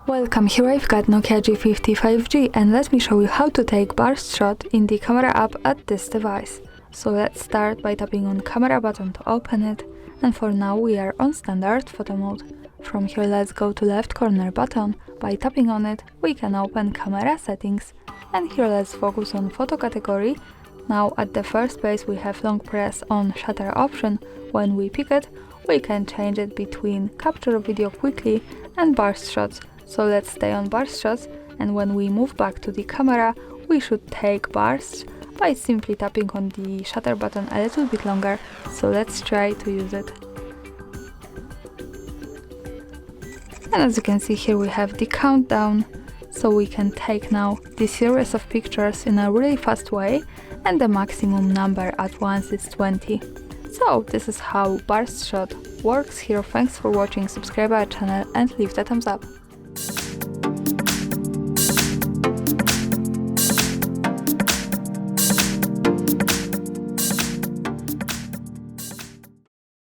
Welcome, here I've got Nokia G50 5G and let me show you how to take burst shot in the camera app at this device. So let's start by tapping on camera button to open it, and for now we are on standard photo mode. From here let's go to left corner button. By tapping on it we can open camera settings, and here let's focus on photo category. Now at the first place we have long press on shutter option. When we pick it we can change it between capture video quickly and burst shots. So let's stay on burst shots, and when we move back to the camera we should take bursts by simply tapping on the shutter button a little bit longer. So let's try to use it. And as you can see here we have the countdown, so we can take now the series of pictures in a really fast way, and the maximum number at once is 20. So this is how burst shot works here. Thanks for watching, subscribe our channel and leave the thumbs up.